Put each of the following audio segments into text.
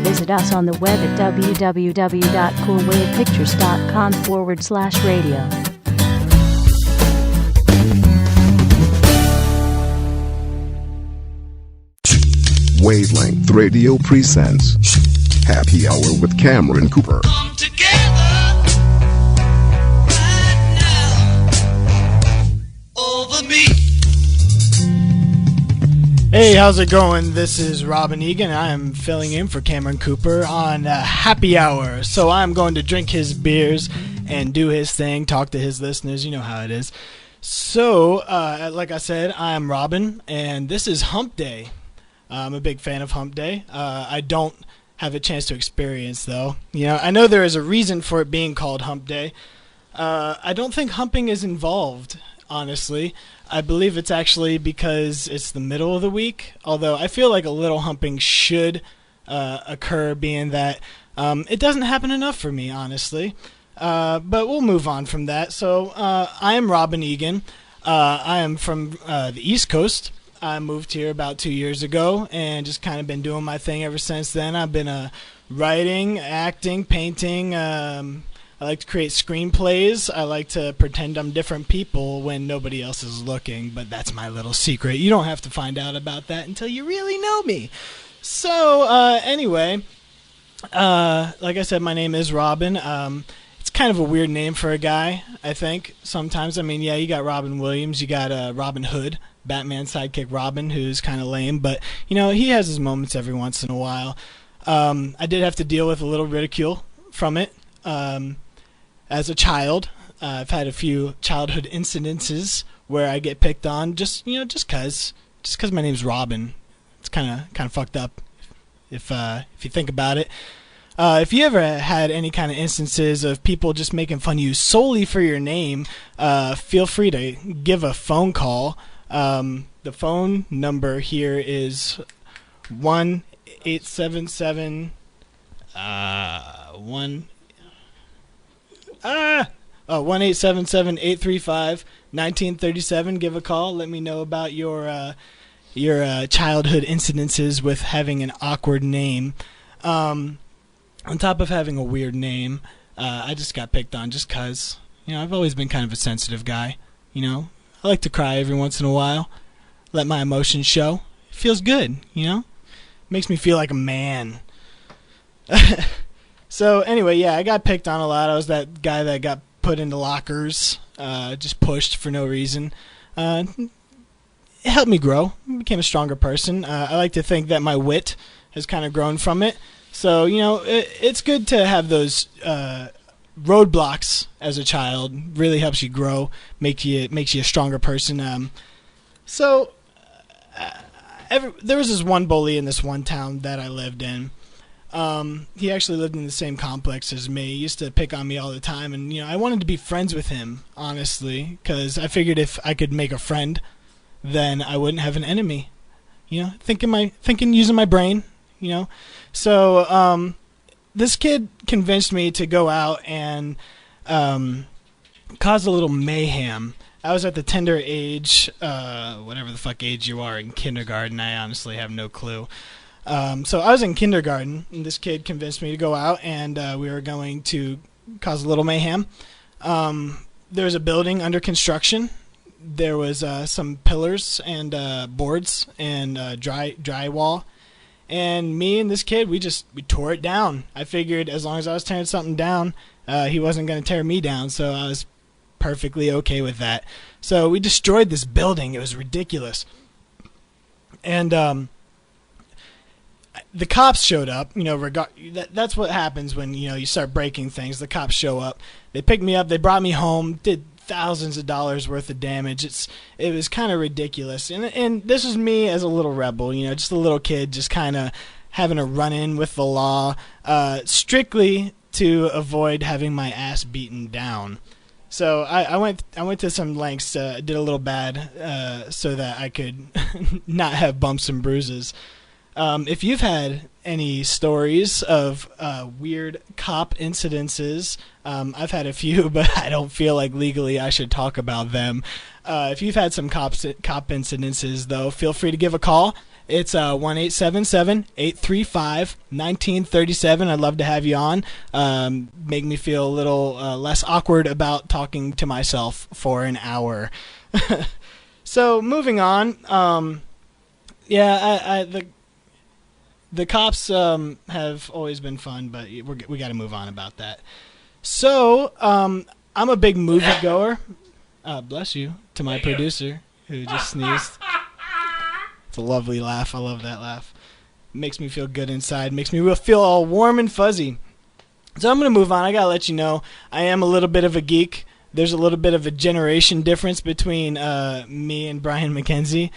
Visit us on the web at www.coolwavepictures.com/radio. Wavelength Radio presents Happy Hour with Cameron Cooper. Come together right now over me. Hey, how's it going? This is Robin Eagan. I am filling in for Cameron Cooper on Happy Hour. So I'm going to drink his beers and do his thing, talk to his listeners. You know how it is. So, like I said, I'm Robin, and this is Hump Day. I'm a big fan of Hump Day. I don't have a chance to experience, though. You know, I know there is a reason for it being called Hump Day. I don't think humping is involved, honestly. I believe it's actually because it's the middle of the week, although I feel like a little humping should occur, being that it doesn't happen enough for me, honestly. But we'll move on from that. So I am Robin Eagan. I am from the East Coast. I moved here about 2 years ago and just kind of been doing my thing ever since then. I've been writing, acting, painting. I like to create screenplays. I like to pretend I'm different people when nobody else is looking, but that's my little secret. You don't have to find out about that until you really know me. So, anyway, like I said, my name is Robin. It's kind of a weird name for a guy, I think, sometimes. I mean, yeah, you got Robin Williams, you got Robin Hood, Batman sidekick Robin, who's kind of lame, but, you know, he has his moments every once in a while. I did have to deal with a little ridicule from it. As a child, I've had a few childhood incidences where I get picked on just cause my name's Robin. It's kind of fucked up if you think about it. If you ever had any kind of instances of people just making fun of you solely for your name, feel free to give a phone call. The phone number here is 1-877 1-877-835-1937. Give a call. Let me know about your childhood incidences with having an awkward name. On top of having a weird name, I just got picked on just because, you know, I've always been kind of a sensitive guy. You know, I like to cry every once in a while. Let my emotions show. It feels good, you know? Makes me feel like a man. So anyway, yeah, I got picked on a lot. I was that guy that got put into lockers, just pushed for no reason. It helped me grow. I became a stronger person. I like to think that my wit has kind of grown from it. So, you know, it's good to have those roadblocks as a child. Really helps you grow, makes you a stronger person. There was this one bully in this one town that I lived in. He actually lived in the same complex as me. He used to pick on me all the time, and, you know, I wanted to be friends with him, honestly, because I figured if I could make a friend, then I wouldn't have an enemy. You know, thinking using my brain, you know. So, this kid convinced me to go out and cause a little mayhem. I was at the tender age, whatever the fuck age you are in kindergarten. I honestly have no clue. So I was in kindergarten, and this kid convinced me to go out, and we were going to cause a little mayhem. There was a building under construction. There was some pillars and boards and drywall. And me and this kid, we tore it down. I figured as long as I was tearing something down, he wasn't going to tear me down, so I was perfectly okay with that. So we destroyed this building. It was ridiculous. And the cops showed up. You know, that's what happens when, you know, you start breaking things. The cops show up. They picked me up. They brought me home. Did thousands of dollars worth of damage. It was kind of ridiculous. And this was me as a little rebel. You know, just a little kid, just kind of having a run-in with the law, strictly to avoid having my ass beaten down. So I went to some lengths, did a little bad, so that I could not have bumps and bruises. If you've had any stories of weird cop incidences, I've had a few, but I don't feel like legally I should talk about them. If you've had some cop incidences, though, feel free to give a call. It's 1-877-835-1937. I'd love to have you on. Make me feel a little less awkward about talking to myself for an hour. So moving on. The cops have always been fun, but we got to move on about that. So I'm a big moviegoer. Bless you to my producer who just sneezed. It's a lovely laugh. I love that laugh. Makes me feel good inside. Makes me feel all warm and fuzzy. So I'm going to move on. I got to let you know I am a little bit of a geek. There's a little bit of a generation difference between me and Brian McKenzie.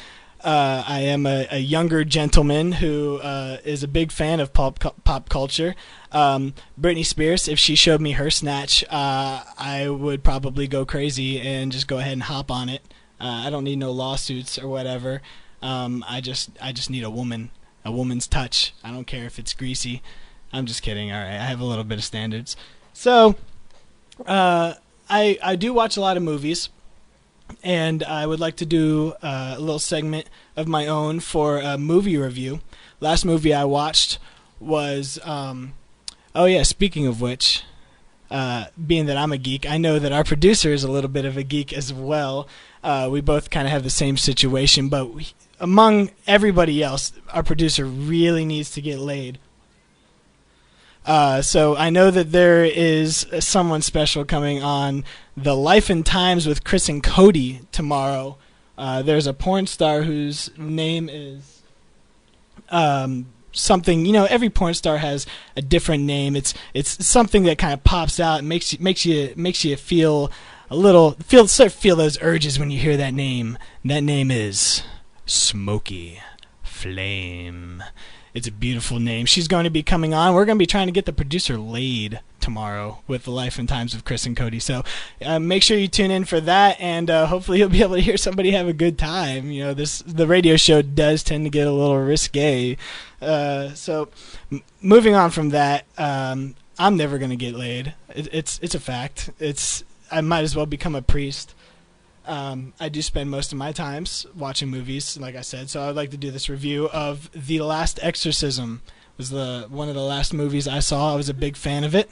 I am a younger gentleman who is a big fan of pop culture. Britney Spears, if she showed me her snatch, I would probably go crazy and just go ahead and hop on it. I don't need no lawsuits or whatever. I just need a woman's touch. I don't care if it's greasy. I'm just kidding. All right, I have a little bit of standards. So, I do watch a lot of movies, and I would like to do a little segment of my own for a movie review. Last movie I watched was, speaking of which, being that I'm a geek, I know that our producer is a little bit of a geek as well. We both kind of have the same situation, but among everybody else, our producer really needs to get laid. So I know that there is someone special coming on The Life and Times with Chris and Cody tomorrow. There's a porn star whose name is something. Every porn star has a different name. It's something that kind of pops out and makes you feel feel those urges when you hear that name. That name is Smoky Flame. It's a beautiful name. She's going to be coming on. We're going to be trying to get the producer laid tomorrow with The Life and Times of Chris and Cody. So make sure you tune in for that, and hopefully you'll be able to hear somebody have a good time. The radio show does tend to get a little risque. So moving on from that, I'm never going to get laid. It's a fact. I might as well become a priest. I do spend most of my times watching movies, like I said, so I'd like to do this review of The Last Exorcism. It was one of the last movies I saw. I was a big fan of it.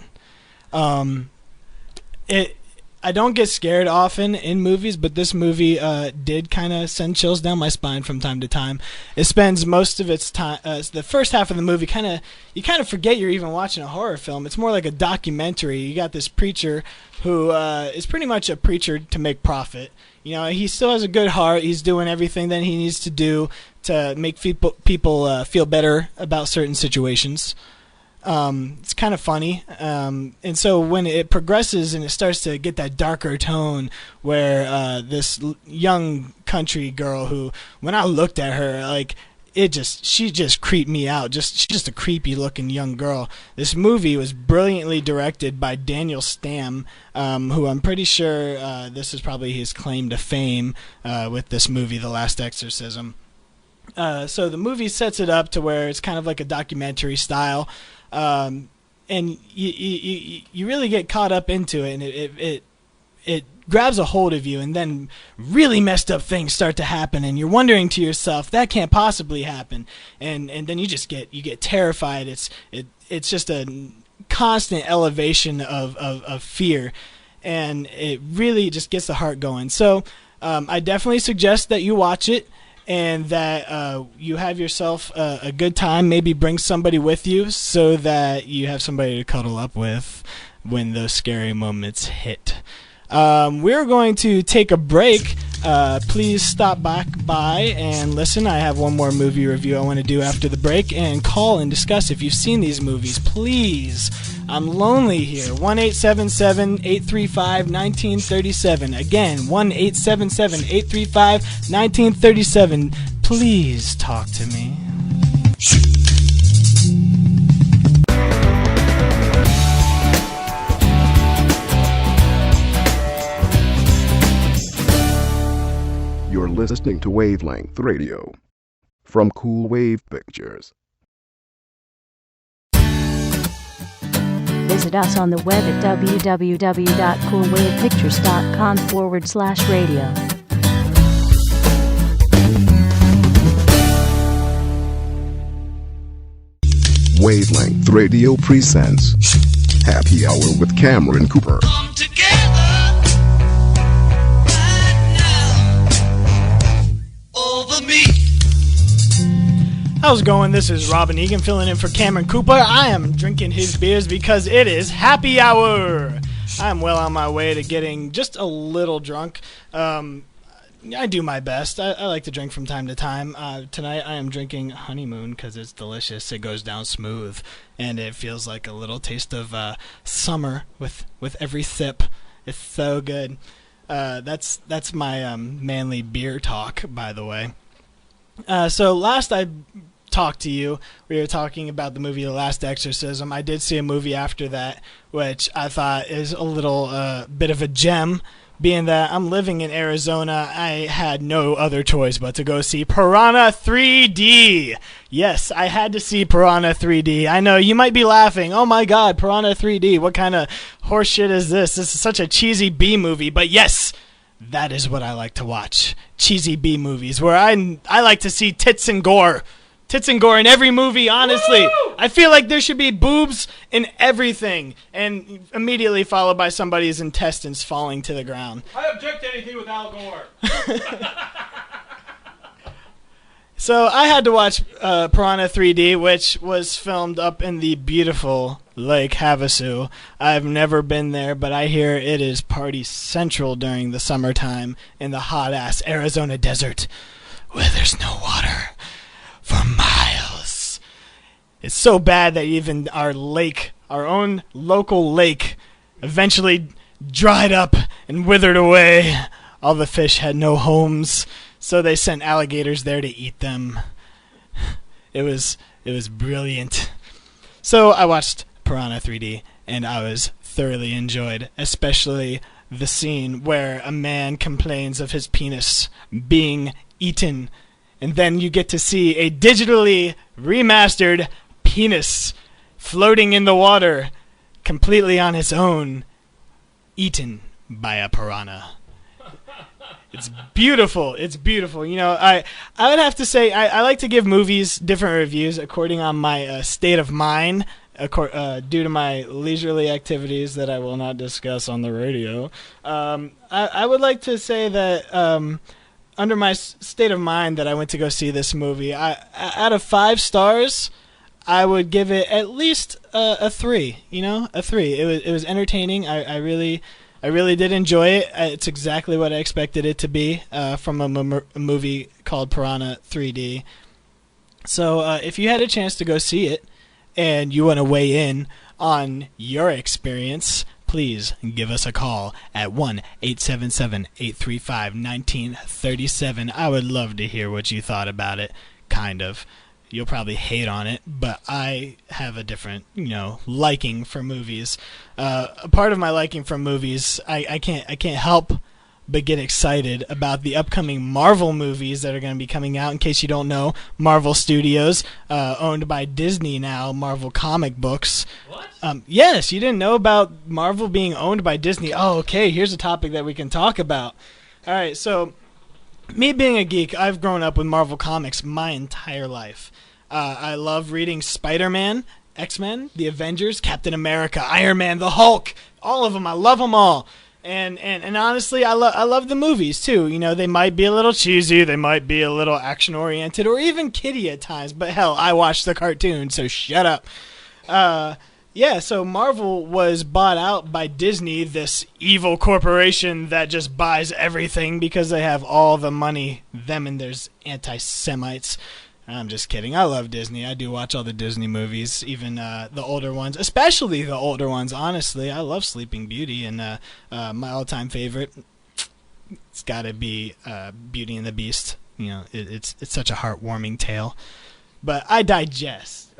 I don't get scared often in movies, but this movie did kind of send chills down my spine from time to time. It spends most of its time, the first half of the movie, you kind of forget you're even watching a horror film. It's more like a documentary. You got this preacher who is pretty much a preacher to make profit. He still has a good heart. He's doing everything that he needs to do to make people feel better about certain situations. It's kind of funny. And so when it progresses and it starts to get that darker tone where this young country girl who, when I looked at her, she just creeped me out. She's just a creepy looking young girl. This movie was brilliantly directed by Daniel Stamm, who I'm pretty sure this is probably his claim to fame with this movie, The Last Exorcism. So the movie sets it up to where it's kind of like a documentary style. And you really get caught up into it, and it grabs a hold of you, and then really messed up things start to happen, and you're wondering to yourself, that can't possibly happen, and then you get terrified. It's just a constant elevation of fear, and it really just gets the heart going. So I definitely suggest that you watch it, and that you have yourself a good time. Maybe bring somebody with you so that you have somebody to cuddle up with when those scary moments hit. We're going to take a break. Please stop back by and listen. I have one more movie review I want to do after the break, and call and discuss if you've seen these movies. Please. I'm lonely here. 1-877-835-1937. Again, 1-877-835-1937. Please talk to me. You're listening to Wavelength Radio from Cool Wave Pictures. Visit us on the web at www.coolwavepictures.com/radio. Wavelength Radio presents Happy Hour with Cameron Cooper. Come together right now over me. How's it going? This is Robin Eagan filling in for Cameron Cooper. I am drinking his beers because it is happy hour. I'm well on my way to getting just a little drunk. I do my best. I like to drink from time to time. Tonight I am drinking Honeymoon because it's delicious. It goes down smooth, and it feels like a little taste of summer with every sip. It's so good. That's my manly beer talk, by the way. So last I talked to you, we were talking about the movie The Last Exorcism. I did see a movie after that, which I thought is a little bit of a gem. Being that I'm living in Arizona, I had no other choice but to go see Piranha 3D. Yes, I had to see Piranha 3D. I know, you might be laughing. Oh my god, Piranha 3D. What kind of horseshit is this? This is such a cheesy B movie. But yes, that is what I like to watch. Cheesy B movies, where I like to see tits and gore. Tits and gore in every movie, honestly. Woo! I feel like there should be boobs in everything, and immediately followed by somebody's intestines falling to the ground. I object to anything with Al Gore. So I had to watch Piranha 3D, which was filmed up in the beautiful Lake Havasu. I've never been there, but I hear it is party central during the summertime in the hot-ass Arizona desert, where there's no water for miles. It's so bad that even our lake, our own local lake, eventually dried up and withered away. All the fish had no homes, so they sent alligators there to eat them. It was brilliant. So I watched Piranha 3D, and I was thoroughly enjoyed, especially the scene where a man complains of his penis being eaten. And then you get to see a digitally remastered penis floating in the water, completely on its own, eaten by a piranha. It's beautiful. It's beautiful. You know, I would have to say I like to give movies different reviews according on my state of mind, due to my leisurely activities that I will not discuss on the radio. I would like to say that under my state of mind that I went to go see this movie, out of 5 stars, I would give it at least a 3. You know, a 3. It was entertaining. I really did enjoy it. It's exactly what I expected it to be from a movie called Piranha 3D. So if you had a chance to go see it and you want to weigh in on your experience, please give us a call at 1-877-835-1937. I would love to hear what you thought about it, kind of. You'll probably hate on it, but I have a different, liking for movies. A part of my liking for movies, I can't help but get excited about the upcoming Marvel movies that are going to be coming out. In case you don't know, Marvel Studios, owned by Disney now, Marvel comic books. What? Yes, you didn't know about Marvel being owned by Disney. Oh, okay, here's a topic that we can talk about. All right, so me being a geek, I've grown up with Marvel Comics my entire life. I love reading Spider-Man, X-Men, the Avengers, Captain America, Iron Man, the Hulk, all of them. I love them all. And honestly, I love the movies too. You know, they might be a little cheesy, they might be a little action-oriented, or even kiddie at times. But hell, I watch the cartoon, so shut up. Yeah, so Marvel was bought out by Disney, this evil corporation that just buys everything because they have all the money. Them and there's anti-Semites. I'm just kidding. I love Disney. I do watch all the Disney movies, even the older ones, especially the older ones, honestly. I love Sleeping Beauty, and my all-time favorite, it's got to be Beauty and the Beast. You know, it's such a heartwarming tale. But I digress.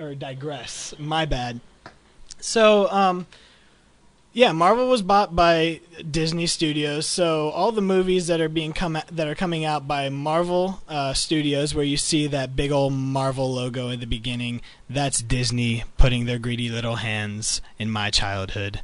My bad. So, yeah, Marvel was bought by Disney Studios, so all the movies that are coming out by Marvel Studios, where you see that big old Marvel logo at the beginning, that's Disney putting their greedy little hands in my childhood.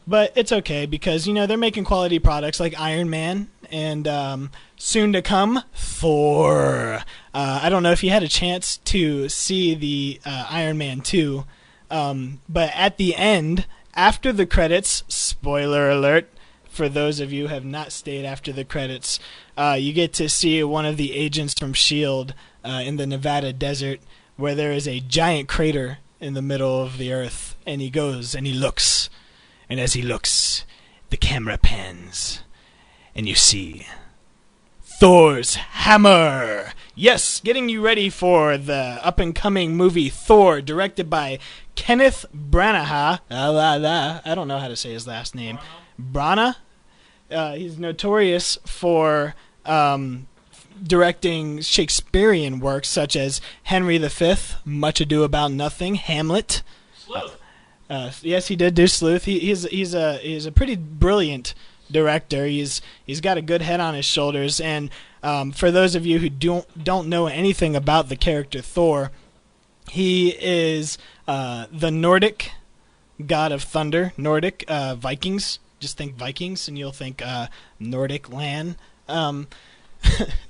But it's okay because, they're making quality products like Iron Man and soon to come, Thor. I don't know if you had a chance to see the Iron Man 2, but at the end, after the credits, spoiler alert, for those of you who have not stayed after the credits, you get to see one of the agents from S.H.I.E.L.D. In the Nevada desert, where there is a giant crater in the middle of the earth, and he goes and he looks, and as he looks, the camera pans, and you see Thor's hammer. Yes, getting you ready for the up-and-coming movie Thor, directed by Kenneth Branagh. I don't know how to say his last name. Branagh? He's notorious for directing Shakespearean works such as Henry V, Much Ado About Nothing, Hamlet. Sleuth. Yes, he did do Sleuth. He's a pretty brilliant director. He's got a good head on his shoulders. And for those of you who don't know anything about the character Thor, he is the Nordic god of thunder. Nordic Vikings. Just think Vikings, and you'll think Nordic land.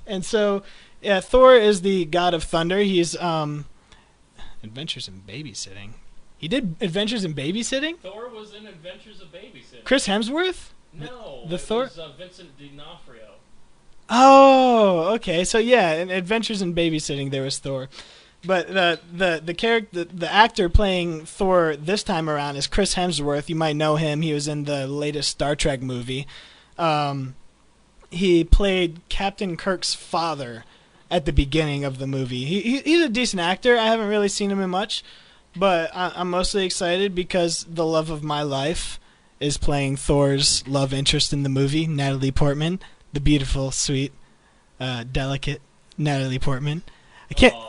And so, yeah, Thor is the god of thunder. He's Adventures in Babysitting. He did Adventures in Babysitting? Thor was in Adventures of Babysitting. Chris Hemsworth? No, the Thor? It was Vincent D'Onofrio. Oh, okay. So yeah, in Adventures in Babysitting there was Thor. But the character, the actor playing Thor this time around is Chris Hemsworth. You might know him. He was in the latest Star Trek movie. He played Captain Kirk's father at the beginning of the movie. He's a decent actor. I haven't really seen him in much, but I'm mostly excited because the love of my life is playing Thor's love interest in the movie, Natalie Portman, the beautiful, sweet, delicate Natalie Portman. I can't. Aww.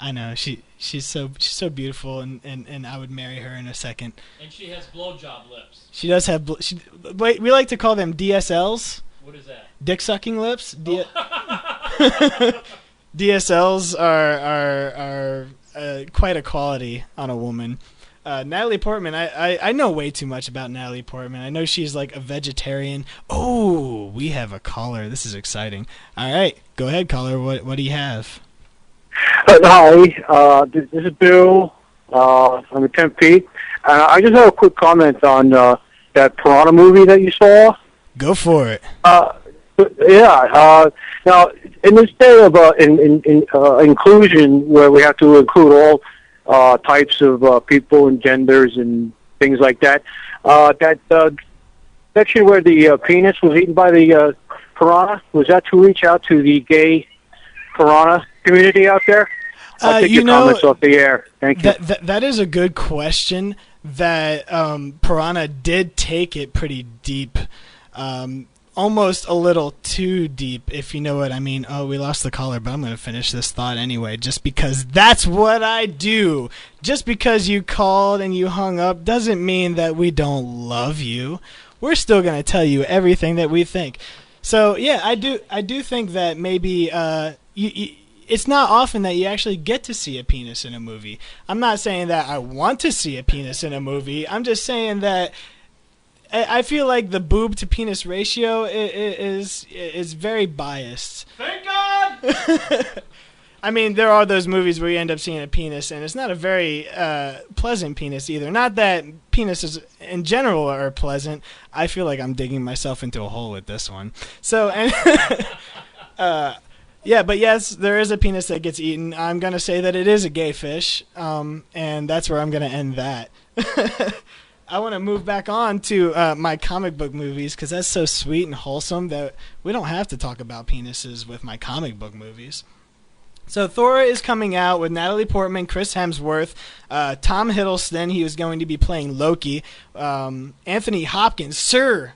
I know she's so beautiful, and I would marry her in a second. And she has blowjob lips. She does have. Wait, we like to call them DSLs. What is that? Dick sucking lips. DSLs are quite a quality on a woman. Natalie Portman, I know way too much about Natalie Portman. I know she's like a vegetarian. Oh, we have a caller. This is exciting. All right, go ahead, caller. What do you have? Hi, this is Bill. I'm at 10 feet. I just have a quick comment on that Piranha movie that you saw. Go for it. Yeah. Now, in this day of inclusion, where we have to include all types of people and genders and things like that, that section where the penis was eaten by the piranha, was that to reach out to the gay piranha community out there? I'll take your comments off the air. Thank you. That is a good question. That Piranha did take it pretty deep, almost a little too deep, if you know what I mean. Oh, we lost the caller, but I'm going to finish this thought anyway, just because that's what I do. Just because you called and you hung up doesn't mean that we don't love you. We're still going to tell you everything that we think. So yeah, I do think that maybe it's not often that you actually get to see a penis in a movie. I'm not saying that I want to see a penis in a movie. I'm just saying that I feel like the boob to penis ratio is very biased. Thank God! I mean, there are those movies where you end up seeing a penis, and it's not a very pleasant penis either. Not that penises in general are pleasant. I feel like I'm digging myself into a hole with this one. So, and yeah, but yes, there is a penis that gets eaten. I'm going to say that it is a gay fish, and that's where I'm going to end that. I want to move back on to my comic book movies, because that's so sweet and wholesome that we don't have to talk about penises with my comic book movies. So Thor is coming out with Natalie Portman, Chris Hemsworth, Tom Hiddleston. He was going to be playing Loki. Anthony Hopkins, Sir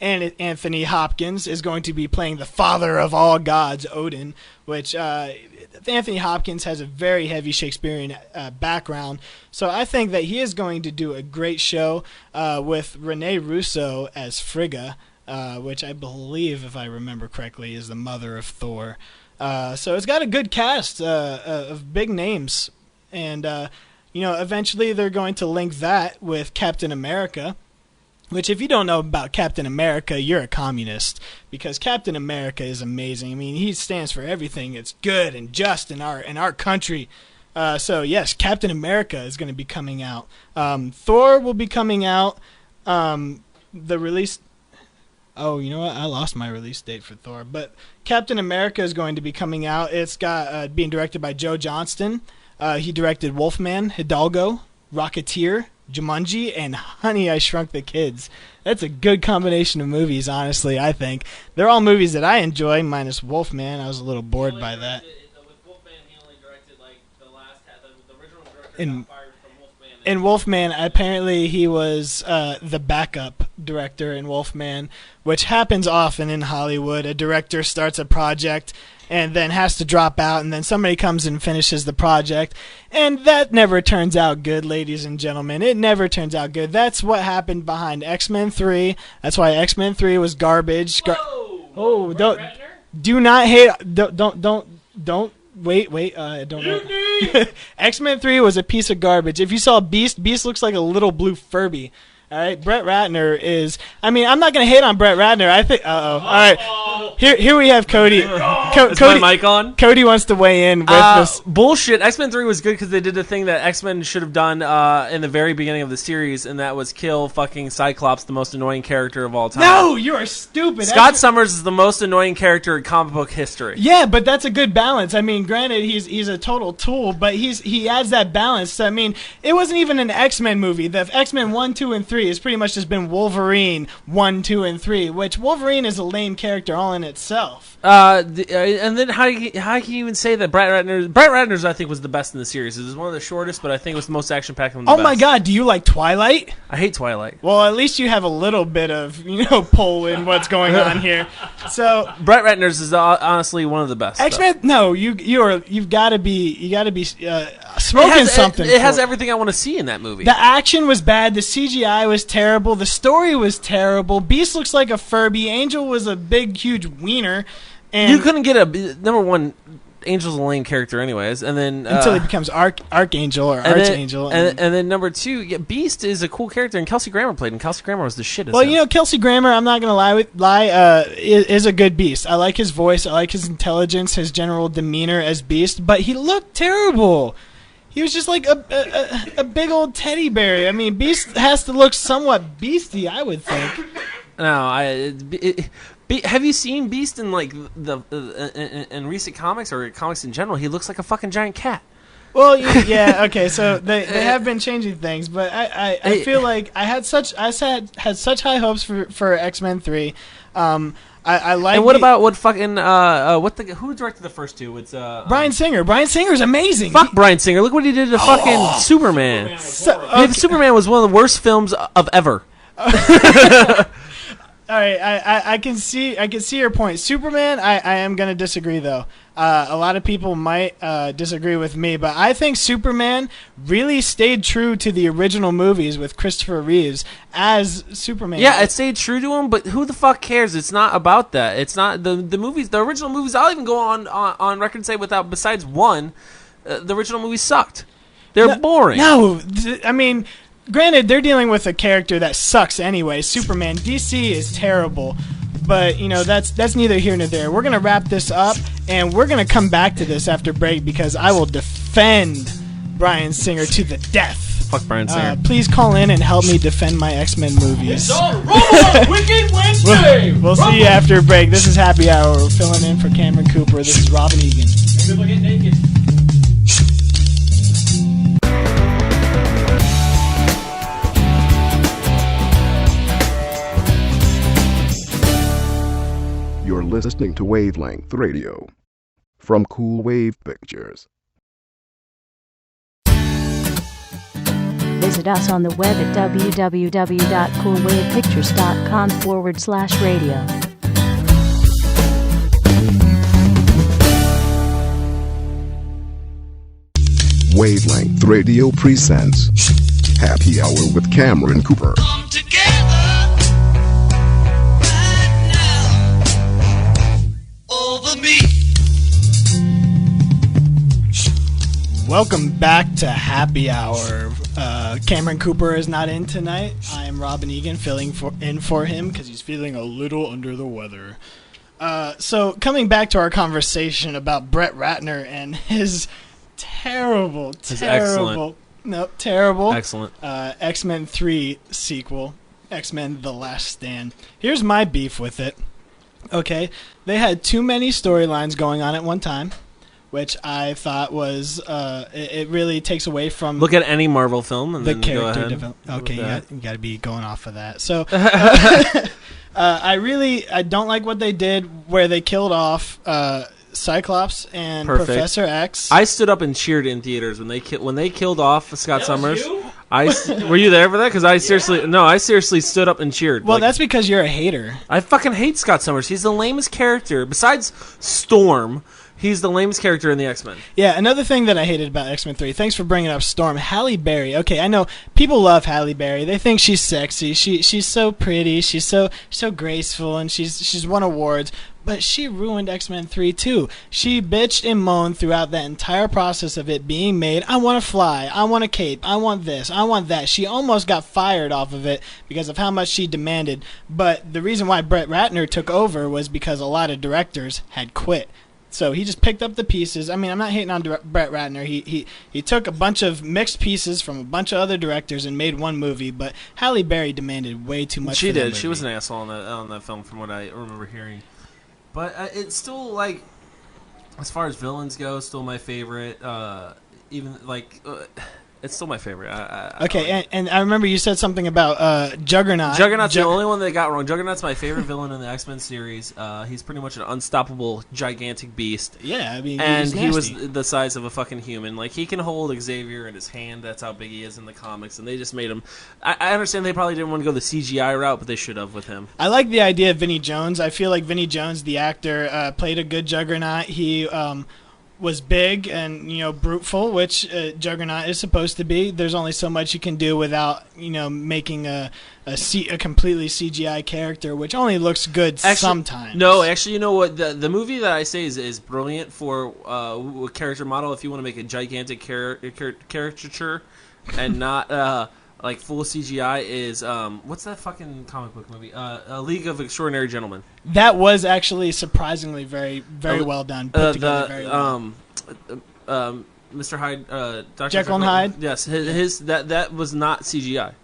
Anthony Hopkins, is going to be playing the father of all gods, Odin, which Anthony Hopkins has a very heavy Shakespearean background. So I think that he is going to do a great show with Rene Russo as Frigga, which I believe, if I remember correctly, is the mother of Thor. So it's got a good cast of big names, and eventually they're going to link that with Captain America, Which, if you don't know about Captain America, you're a communist, because Captain America is amazing. I mean, he stands for everything that's good and just in our country. So yes, Captain America is going to be coming out. Thor will be coming out. The release. Oh, you know what? I lost my release date for Thor, but Captain America is going to be coming out. It's got being directed by Joe Johnston. He directed Wolfman, Hidalgo, Rocketeer, Jumanji, and Honey, I Shrunk the Kids. That's a good combination of movies, honestly, I think. They're all movies that I enjoy, minus Wolfman. I was a little bored by that. With Wolfman, he only directed like the last half. The original director In- got fired from Wolfman. In Wolfman, apparently he was the backup director in Wolfman, which happens often in Hollywood. A director starts a project and then has to drop out, and then somebody comes and finishes the project, and that never turns out good, ladies and gentlemen. It never turns out good. That's what happened behind X-Men 3. That's why X-Men 3 was garbage. Whoa! Don't Ratner? do not hate. Don't wait. Don't. X-Men 3 was a piece of garbage. If you saw Beast looks like a little blue Furby. All right, Brett Ratner is. I mean, I'm not gonna hate on Brett Ratner. I think. All right. Here we have Cody. Is my mic on? Cody wants to weigh in with this. Bullshit. X-Men 3 was good because they did the thing that X-Men should have done in the very beginning of the series, and that was kill fucking Cyclops, the most annoying character of all time. No, you are stupid. Scott Summers is the most annoying character in comic book history. Yeah, but that's a good balance. I mean, granted, he's a total tool, but he adds that balance. I mean, it wasn't even an X-Men movie. The X-Men 1, 2, and 3 has pretty much just been Wolverine 1, 2, and 3, which Wolverine is a lame character all in itself. And then how can you even say that Brett Ratner's I think was the best in the series. It was one of the shortest, but I think it was the most action packed one. Oh my God, do you like Twilight? I hate Twilight. Well, at leleast you have a little bit of pull in what's going on here. So Brett Ratner's is honestly one of the best. X-Men, no, you've got to be smoking something. It has everything I want to see in that movie. The action was bad. The CGI was terrible. The story was terrible. Beast looks like a Furby. Angel was a big, huge wiener. And you couldn't get number one. Angel's a lame character, anyways, and then until he becomes Archangel or Archangel, and then number two, Beast is a cool character, and Kelsey Grammer played, and Kelsey Grammer was the shit. Well, Kelsey Grammer, I'm not gonna lie, is a good Beast. I like his voice, I like his intelligence, his general demeanor as Beast, but he looked terrible. He was just like a big old teddy bear. I mean, Beast has to look somewhat beasty, I would think. No, have you seen Beast in like in recent comics or comics in general? He looks like a fucking giant cat. Well, yeah, okay. So they have been changing things, but I feel like I had such high hopes for X-Men 3. I like. And what about who directed the first two? It's Bryan Singer. Bryan Singer's amazing. Fuck Bryan Singer. Look what he did to fucking Superman. Superman was one of the worst films of ever. All right, I can see your point. Superman, I am going to disagree, though. A lot of people might disagree with me, but I think Superman really stayed true to the original movies with Christopher Reeves as Superman. Yeah, it stayed true to him, but who the fuck cares? It's not about that. It's not the movies. The original movies, I'll even go on record and say besides one, the original movies sucked. They're boring. No, I mean... Granted, they're dealing with a character that sucks anyway. Superman. DC is terrible. But, that's neither here nor there. We're going to wrap this up, and we're going to come back to this after break because I will defend Bryan Singer to the death. Fuck Bryan Singer. Please call in and help me defend my X-Men movies. Wicked Wednesday! We'll see you after break. This is Happy Hour. We're filling in for Cameron Cooper. This is Robin Eagan. People get naked. You're listening to Wavelength Radio from Cool Wave Pictures. Visit us on the web at www.coolwavepictures.com/radio. Wavelength Radio presents Happy Hour with Cameron Cooper. Come together right now over me. Welcome back to Happy Hour. Cameron Cooper is not in tonight. I am Robin Eagan filling in for him because he's feeling a little under the weather. So coming back to our conversation about Brett Ratner and his terrible Excellent. X-Men 3 sequel, X-Men The Last Stand. Here's my beef with it. Okay, they had too many storylines going on at one time, which I thought was it really takes away from Look at any Marvel film and the then go character ahead. development. Okay, with you got to be going off of that. So I don't like what they did where they killed off Cyclops and Perfect. Professor X. I stood up and cheered in theaters when they killed off Scott That was Summers. you? Were you there for that? Because I seriously stood up and cheered. Well, Like, that's because you're a hater. I fucking hate Scott Summers. He's the lamest character besides Storm. He's the lamest character in the X-Men. Yeah, another thing that I hated about X-Men 3, thanks for bringing up Storm, Halle Berry. Okay, I know people love Halle Berry. They think she's sexy. She's so pretty. She's so graceful, and she's won awards. But she ruined X-Men 3 too. She bitched and moaned throughout that entire process of it being made. I want to fly. I want a cape. I want this. I want that. She almost got fired off of it because of how much she demanded. But the reason why Brett Ratner took over was because a lot of directors had quit. So he just picked up the pieces. I mean, I'm not hating on Brett Ratner. He took a bunch of mixed pieces from a bunch of other directors and made one movie. But Halle Berry demanded way too much. She for that did. movie. She was an asshole on that film, from what I remember hearing. But it's still, like, as far as villains go, still my favorite. It's still my favorite. Okay, and I remember you said something about Juggernaut. Juggernaut's the only one that got wrong. Juggernaut's my favorite villain in the X-Men series. He's pretty much an unstoppable, gigantic beast. Yeah, I mean, And he's he was nasty. the size of a fucking human. Like, he can hold Xavier in his hand. That's how big he is in the comics. And they just made him... I understand they probably didn't want to go the CGI route, but they should have with him. I like the idea of Vinnie Jones. I feel like Vinnie Jones, the actor, played a good Juggernaut. He was big and bruteful, which Juggernaut is supposed to be. There's only so much you can do without making a completely CGI character, which only looks good sometimes. No, actually, you know what? The movie that I say is brilliant for a character model. If you want to make a gigantic caricature and not like full CGI, is what's that fucking comic book movie? A League of Extraordinary Gentlemen. That was actually surprisingly very well done. Put together very well. Mr. Hyde, Dr. Jekyll and Hyde? Yes, his that was not CGI,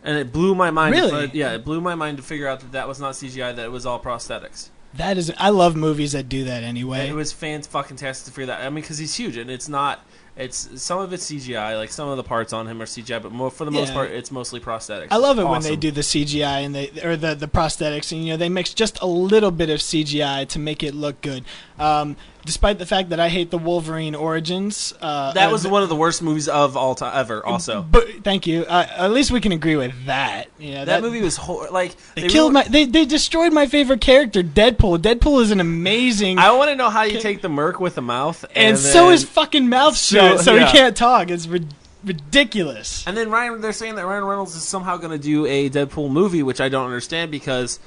and it blew my mind. Really? It blew my mind to figure out that was not CGI. That it was all prosthetics. That is, I love movies that do that anyway. It was fantastic to figure that. I mean, because he's huge, and it's not. It's some of it's CGI, like some of the parts on him are CGI, but for the most part, it's mostly prosthetics. I love it when Awesome. they do the CGI and the prosthetics, and they mix just a little bit of CGI to make it look good. Despite the fact that I hate the Wolverine Origins, that was one of the worst movies of all time ever. Also, but thank you. At least we can agree with that. That movie was they destroyed my favorite character, Deadpool. Deadpool is an amazing. I want to know how you take the Merc with the mouth, and so his fucking mouth shut, so yeah. he can't talk. It's ridiculous. And then they're saying that Ryan Reynolds is somehow going to do a Deadpool movie, which I don't understand because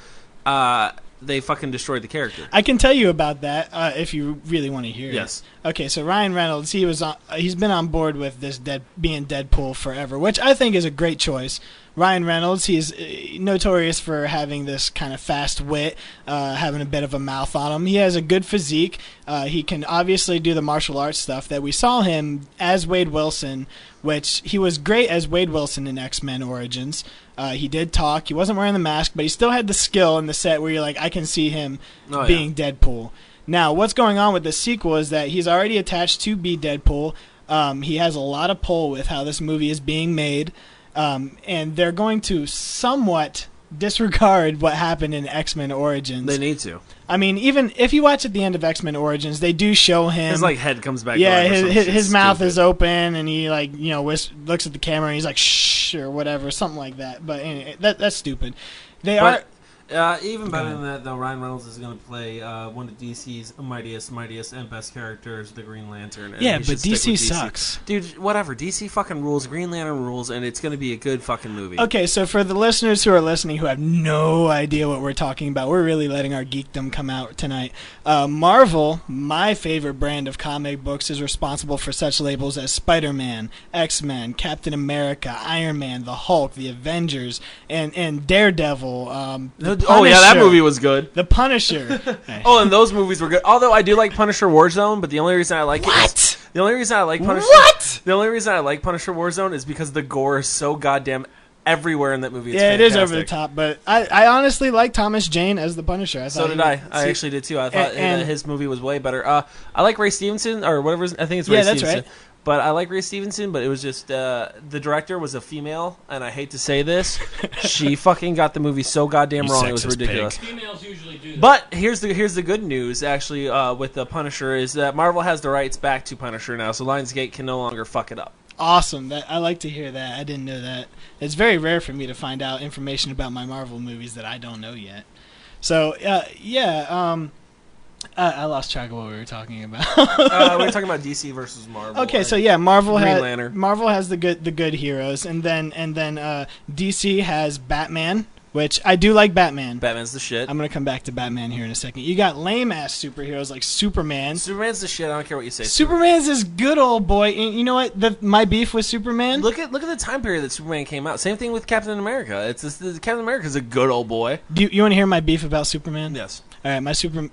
they fucking destroyed the character. I can tell you about that if you really want to hear Yes. it. Okay, so Ryan Reynolds, he's been on board with this being Deadpool forever, which I think is a great choice. Ryan Reynolds, he's notorious for having this kind of fast wit, having a bit of a mouth on him. He has a good physique. He can obviously do the martial arts stuff that we saw him as Wade Wilson, which he was great as Wade Wilson in X-Men Origins. He did talk. He wasn't wearing the mask, but he still had the skill in the set where you're like, I can see him being Deadpool. Now, what's going on with the sequel is that he's already attached to be Deadpool. He has a lot of pull with how this movie is being made. And they're going to somewhat disregard what happened in X-Men Origins. They need to. I mean, even if you watch at the end of X-Men Origins, they do show him. His head comes back. Yeah, his mouth is open, and he looks at the camera, and he's like shh or whatever, something like that. But anyway, that's stupid. Even better than that, though, Ryan Reynolds is going to play one of DC's mightiest, and best characters, the Green Lantern. And Yeah, he but should stick DC with sucks. Dude, whatever. DC fucking rules. Green Lantern rules, and it's going to be a good fucking movie. Okay, so for the listeners who are listening who have no idea what we're talking about, we're really letting our geekdom come out tonight. Marvel, my favorite brand of comic books, is responsible for such labels as Spider-Man, X-Men, Captain America, Iron Man, the Hulk, the Avengers, and Daredevil. Oh, yeah, that movie was good. The Punisher. Oh, and those movies were good. Although I do like Punisher Warzone, but the only reason I like What? The only reason I like Punisher What? The only reason I like Punisher Warzone is because the gore is so goddamn everywhere in that movie. It's Yeah, it is fantastic. over the top, but I honestly like Thomas Jane as the Punisher. So did I. I actually did too. I thought and his movie was way better. I like Ray Stevenson, or whatever. I think it's Ray Yeah, that's Stevenson. right. But I like Ray Stevenson, but it was just the director was a female, and I hate to say this, she fucking got the movie so goddamn You wrong. It was sexist ridiculous. pig. Females usually do that. But here's the good news, actually, with the Punisher is that Marvel has the rights back to Punisher now, so Lionsgate can no longer fuck it up. Awesome. I like to hear that. I didn't know that. It's very rare for me to find out information about my Marvel movies that I don't know yet. So, I lost track of what we were talking about. We were talking about DC versus Marvel. Okay, so yeah, Marvel Lantern. has the good heroes, and then DC has Batman, which I do like Batman. Batman's the shit. I'm gonna come back to Batman here in a second. You got lame ass superheroes like Superman. Superman's the shit. I don't care what you say. Superman's this good old boy. And you know what? My beef with Superman. Look at the time period that Superman came out. Same thing with Captain America. Captain America's a good old boy. Do you want to hear my beef about Superman? Yes. All right,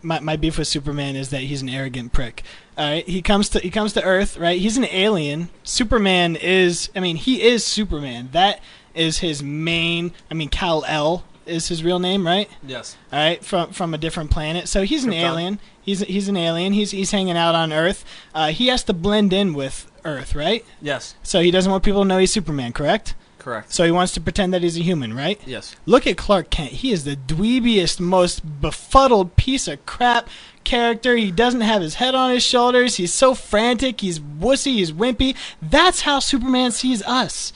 my beef with Superman is that he's an arrogant prick. All right, he comes to Earth, right? He's an alien. Superman is, he is Superman. That is his main. Kal-El is his real name, right? Yes. All right, from a different planet. So he's an alien. He's an alien. He's hanging out on Earth. He has to blend in with Earth, right? Yes. So he doesn't want people to know he's Superman, correct? Correct. So he wants to pretend that he's a human, right? Yes. Look at Clark Kent. He is the dweebiest, most befuddled piece of crap character. He doesn't have his head on his shoulders. He's so frantic. He's wussy. He's wimpy. That's how Superman sees us.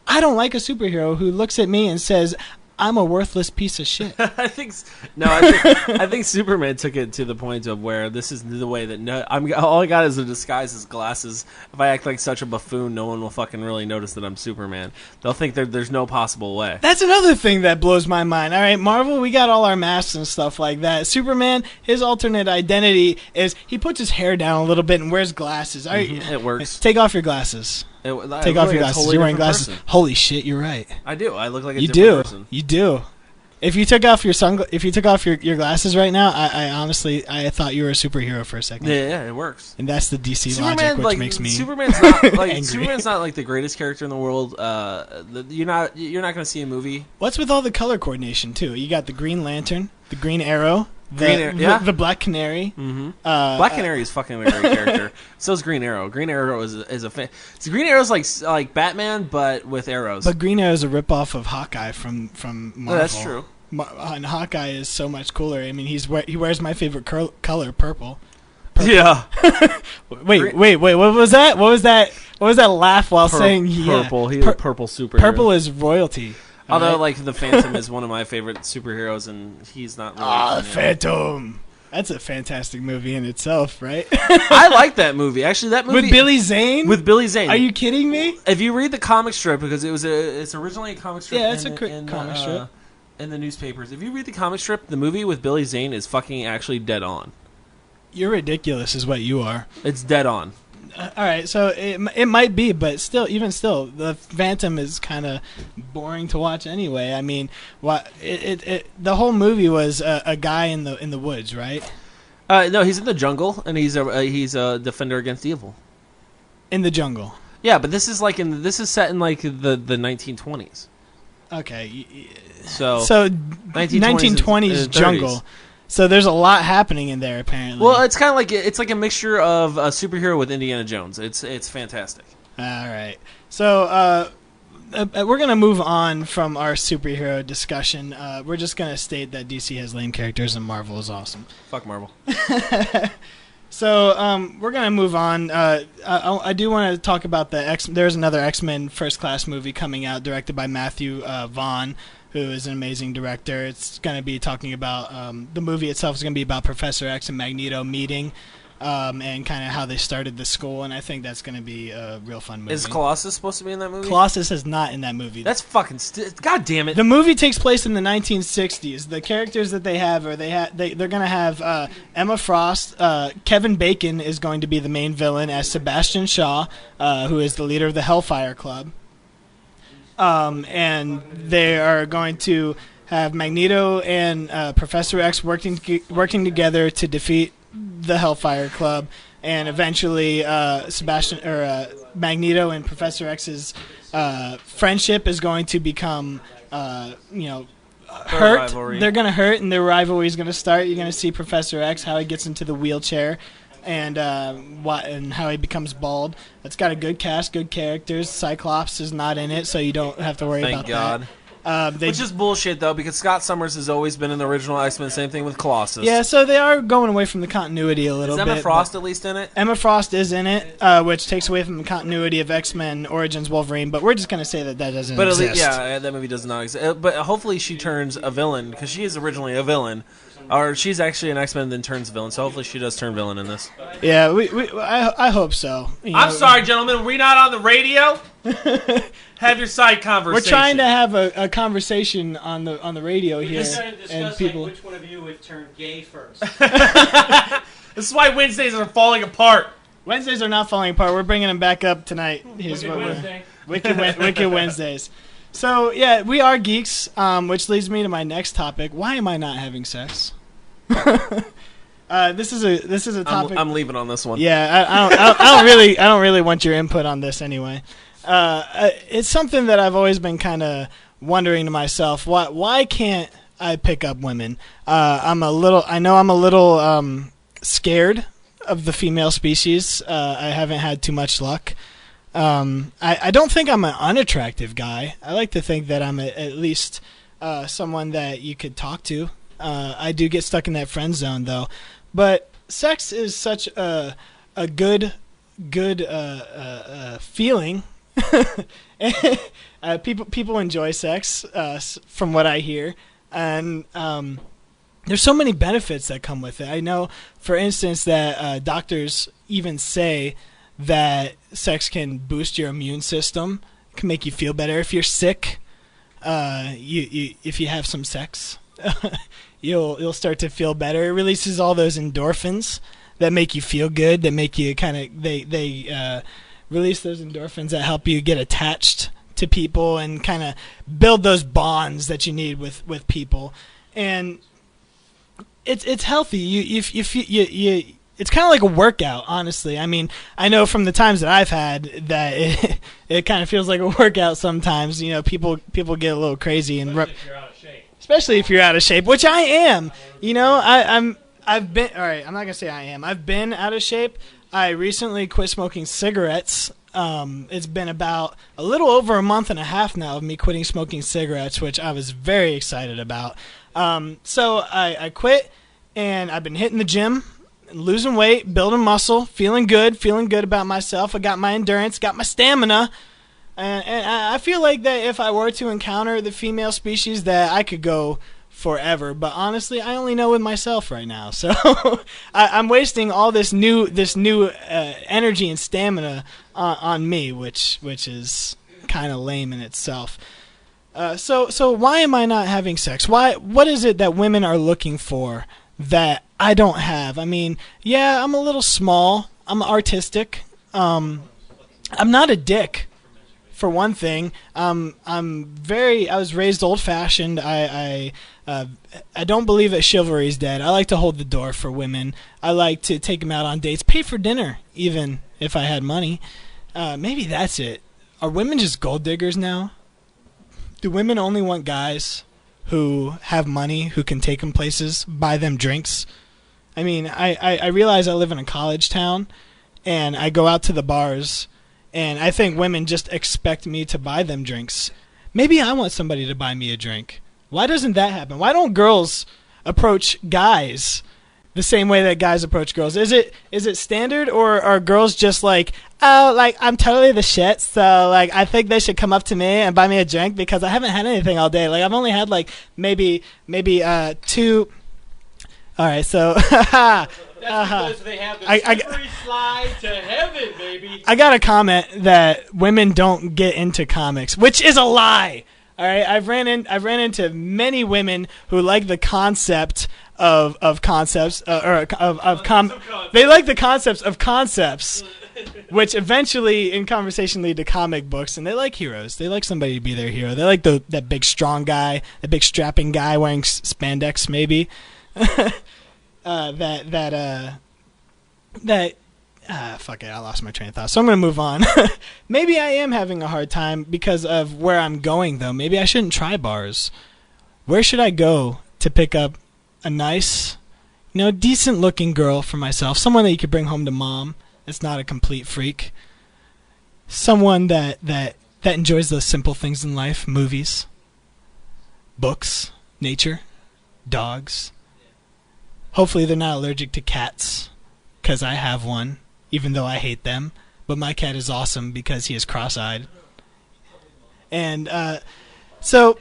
I don't like a superhero who looks at me and says, I'm a worthless piece of shit. I think Superman took it to the point of where this is the way that all I got is a disguise as glasses. If I act like such a buffoon, no one will fucking really notice that I'm Superman. They'll think there's no possible way. That's another thing that blows my mind. All right, Marvel, we got all our masks and stuff like that. Superman, his alternate identity is he puts his hair down a little bit and wears glasses. All right, It works. Take off your glasses. Take off your glasses. Totally You're wearing different glasses. person. Holy shit, you're right. I do. I look like a You different do. person. You do. If you took off your glasses right now, I honestly thought you were a superhero for a second. Yeah, it works. And that's the DC Superman, logic, which makes me Superman's not angry. Superman's not like the greatest character in the world. You're not going to see a movie. What's with all the color coordination too? You got the Green Lantern, the Green Arrow, the Black Canary. Mm-hmm. Black Canary is fucking a great character. So is Green Arrow. Green Arrow is a fan. So Green Arrow's like Batman, but with arrows. But Green Arrow is a ripoff of Hawkeye from Marvel. Oh, that's true. And Hawkeye is so much cooler. He wears my favorite color, purple. Yeah. Wait. What was that? What was that laugh while saying purple? He's a purple superhero. Purple is royalty. Although, like, the Phantom is one of my favorite superheroes, and he's not really... Phantom. That's a fantastic movie in itself, right? I like that movie. Actually, that movie... With Billy Zane? With Billy Zane. Are you kidding me? If you read the comic strip, because it's originally a comic strip... Yeah, it's a comic strip. In the newspapers. If you read the comic strip, the movie with Billy Zane is fucking actually dead on. You're ridiculous is what you are. It's dead on. All right, so it might be, but even still, the Phantom is kind of boring to watch anyway. The whole movie was a guy in the woods, right? No, he's in the jungle, and he's a defender against evil. In the jungle. Yeah, but this is set in like the 1920s. Okay. So 1920s jungle. So there's a lot happening in there, apparently. Well, it's kind of like a mixture of a superhero with Indiana Jones. It's fantastic. All right. So we're gonna move on from our superhero discussion. We're just gonna state that DC has lame characters and Marvel is awesome. Fuck Marvel. So we're gonna move on. I do want to talk about the X. There's another X-Men First Class movie coming out, directed by Matthew Vaughn, who is an amazing director. It's going to be talking about the movie itself is going to be about Professor X and Magneto meeting, and kind of how they started the school. And I think that's going to be a real fun movie. Is Colossus supposed to be in that movie? Colossus is not in that movie. That's fucking. God damn it! The movie takes place in the 1960s. The characters that they have are they're going to have Emma Frost. Kevin Bacon is going to be the main villain as Sebastian Shaw, who is the leader of the Hellfire Club. And they are going to have Magneto and Professor X working together to defeat the Hellfire Club, and eventually Magneto and Professor X's friendship is going to become hurt. Rivalry. They're going to hurt, and their rivalry is going to start. You're going to see Professor X, how he gets into the wheelchair, and how he becomes bald. It's got a good cast, good characters. Cyclops is not in it, so you don't have to worry Thank about God. that. Which is bullshit, though, because Scott Summers has always been in the original X-Men. Same thing with Colossus. Yeah, so they are going away from the continuity a little Is bit. Emma Frost at least in it? Emma Frost is in it, which takes away from the continuity of X-Men Origins Wolverine, but we're just going to say that doesn't But exist. that movie does not exist. But hopefully she turns a villain, because she is originally a villain. Or she's actually an X-Men then turns villain, so hopefully she does turn villain in this. Yeah, I hope so. I'm sorry, gentlemen, are we not on the radio? Have your side conversation. We're trying to have a conversation on the radio We here, just started and discussing people. which one of you would turn gay first. This is why Wednesdays are falling apart. Wednesdays are not falling apart. We're bringing them back up tonight. Here's Wicked what Wednesday. Wicked Wednesdays. So yeah, we are geeks, which leads me to my next topic. Why am I not having sex? This is a topic. I'm leaving on this one. Yeah, I don't really want your input on this anyway. It's something that I've always been kind of wondering to myself. Why can't I pick up women? I know I'm a little scared of the female species. I haven't had too much luck. I don't think I'm an unattractive guy. I like to think that I'm at least someone that you could talk to. I do get stuck in that friend zone though. But sex is such a good feeling. People enjoy sex, from what I hear, and there's so many benefits that come with it. I know, for instance, that doctors even say that sex can boost your immune system, can make you feel better if you're sick. If you have some sex, you'll start to feel better. It releases all those endorphins that make you feel good, that make you they release those endorphins that help you get attached to people and kind of build those bonds that you need with people. And it's healthy. You it's kind of like a workout, honestly. I mean, I know from the times that I've had that it kind of feels like a workout sometimes. You know, people get a little crazy and If you're out of shape. especially if you're out of shape, which I am. You know, I've been, all right, I'm not gonna say I am. I've been out of shape. I recently quit smoking cigarettes. It's been about a little over a month and a half now of me quitting smoking cigarettes, which I was very excited about. So I quit, and I've been hitting the gym, losing weight, building muscle, feeling good about myself. I got my endurance, got my stamina, and I feel like that if I were to encounter the female species, that I could go forever. But honestly, I only know with myself right now, so I'm wasting all this new energy and stamina on me, which is kind of lame in itself. So why am I not having sex? What is it that women are looking for that I don't have? I mean, yeah, I'm a little small. I'm artistic. I'm not a dick, for one thing. I was raised old-fashioned. I don't believe that chivalry is dead. I like to hold the door for women. I like to take them out on dates, pay for dinner, even if I had money. Maybe that's it. Are women just gold diggers now? Do women only want guys who have money, who can take them places, buy them drinks? I mean, I realize I live in a college town, and I go out to the bars, and I think women just expect me to buy them drinks. Maybe I want somebody to buy me a drink. Why doesn't that happen? Why don't girls approach guys the same way that guys approach girls? Is it standard, or are girls just like, oh, like, I'm totally the shit, so, like, I think they should come up to me and buy me a drink because I haven't had anything all day. Like, I've only had, like, maybe 2... All right, so... That's because they have the slippery slide to heaven, baby. I got a comment that women don't get into comics, which is a lie. All right, I've ran into many women who like the concept of concepts they like the concepts of concepts, which eventually in conversation lead to comic books, and they like heroes. They like somebody to be their hero. They like that big strong guy, that big strapping guy wearing spandex, maybe. Fuck it, I lost my train of thought, so I'm going to move on. Maybe I am having a hard time because of where I'm going, though. Maybe I shouldn't try bars. Where should I go to pick up a nice, decent-looking girl for myself? Someone that you could bring home to mom. That's not a complete freak. Someone that enjoys those simple things in life. Movies, books, nature, dogs. Hopefully they're not allergic to cats, because I have one, even though I hate them. But my cat is awesome because he is cross-eyed. And so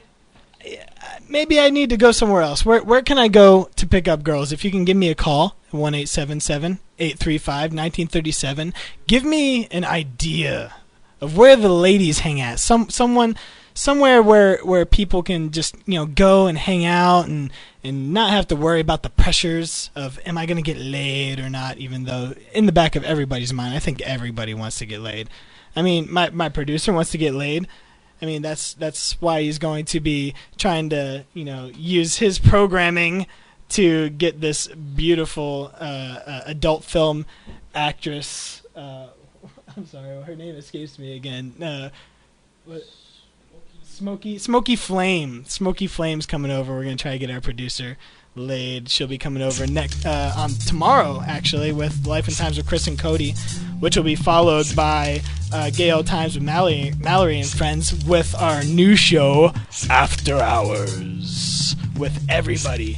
maybe I need to go somewhere else. Where can I go to pick up girls? If you can give me a call, 1-877-835-1937. Give me an idea of where the ladies hang at. Somewhere where people can just go and hang out and not have to worry about the pressures of, am I going to get laid or not, even though in the back of everybody's mind, I think everybody wants to get laid. I mean, my producer wants to get laid. I mean, that's why he's going to be trying to, use his programming to get this beautiful adult film actress. I'm sorry, her name escapes me again. Smoky Flame. Smoky Flame's coming over. We're gonna try to get our producer laid. She'll be coming over next on tomorrow, actually, with Life and Times with Chris and Cody, which will be followed by Gay Old Times with Mallory and Friends, with our new show After Hours with everybody.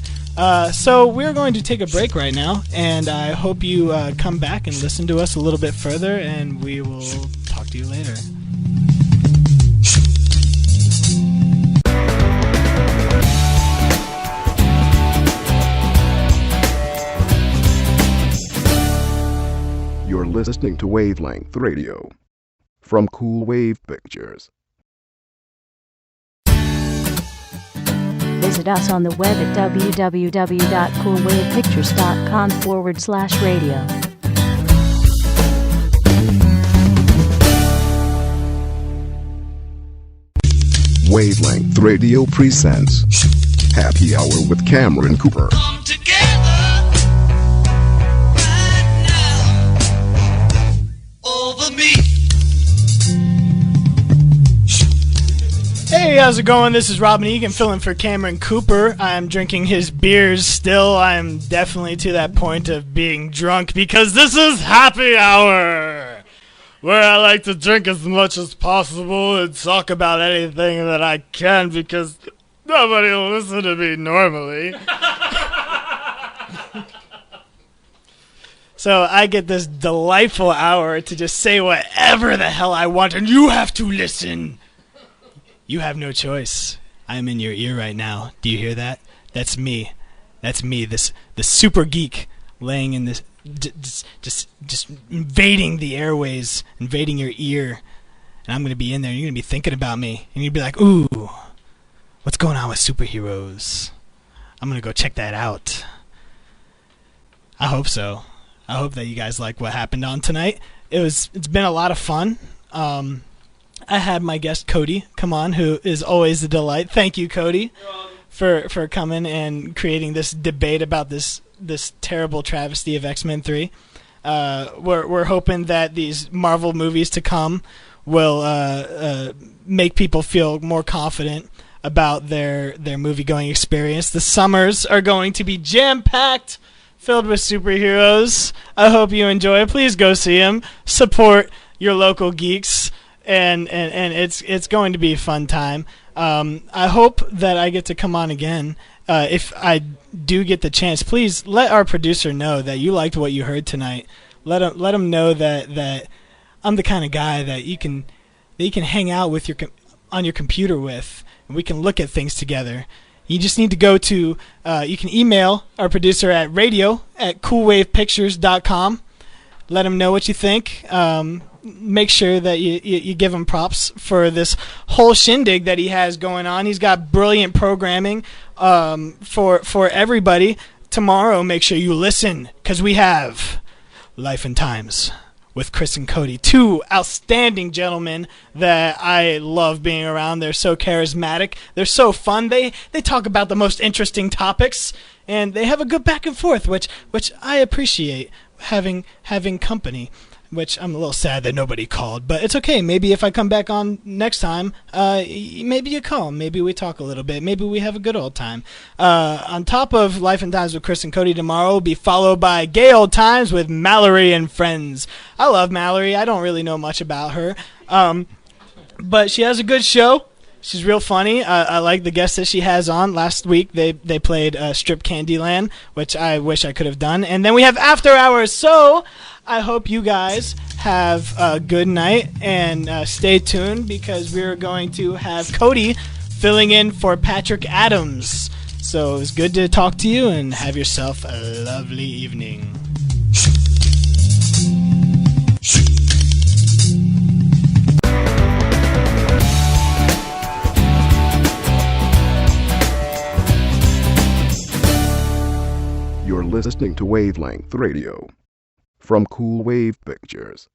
So we're going to take a break right now, and I hope you come back and listen to us a little bit further, and we will talk to you later. You're listening to Wavelength Radio from Cool Wave Pictures. Visit us on the web at www.coolwavepictures.com/radio. Wavelength Radio presents Happy Hour with Cameron Cooper. Come together right now over me. Hey, how's it going? This is Robin Eagan filling for Cameron Cooper. I'm drinking his beers still. I'm definitely to that point of being drunk because this is Happy Hour, where I like to drink as much as possible and talk about anything that I can because nobody will listen to me normally. So I get this delightful hour to just say whatever the hell I want, and you have to listen. You have no choice. I'm in your ear right now. Do you hear that? That's me. That's me, the super geek laying in this, just invading the airways, invading your ear. And I'm going to be in there, and you're going to be thinking about me. And you'll be like, ooh, what's going on with superheroes? I'm going to go check that out. I hope so. I hope that you guys like what happened on tonight. It's been a lot of fun. I had my guest Cody come on, who is always a delight. Thank you, Cody, for coming and creating this debate about this terrible travesty of X-Men 3. We're hoping that these Marvel movies to come will make people feel more confident about their movie-going experience. The summers are going to be jam-packed, filled with superheroes. I hope you enjoy it. Please go see them. Support your local geeks. and it's going to be a fun time. I hope that I get to come on again. If I do get the chance, please let our producer know that you liked what you heard tonight. Let him know that I'm the kind of guy that you can hang out with on your computer with, and we can look at things together. You just need to go to you can email our producer at radio@coolwavepictures.com. Let him know what you think. Make sure that you give him props for this whole shindig that he has going on. He's got brilliant programming for everybody. Tomorrow, make sure you listen, because we have Life and Times with Chris and Cody, two outstanding gentlemen that I love being around. They're so charismatic. They're so fun. They talk about the most interesting topics, and they have a good back and forth, which I appreciate, having company. Which I'm a little sad that nobody called, but it's okay. Maybe if I come back on next time, maybe you call. Maybe we talk a little bit. Maybe we have a good old time. On top of Life and Times with Chris and Cody tomorrow, will be followed by Gay Old Times with Mallory and Friends. I love Mallory. I don't really know much about her, but she has a good show. She's real funny. I like the guests that she has on. Last week they played Strip Candyland, which I wish I could have done. And then we have After Hours. So I hope you guys have a good night, and stay tuned, because we're going to have Cody filling in for Patrick Adams. So it's good to talk to you, and have yourself a lovely evening. You're listening to Wavelength Radio from Cool Wave Pictures.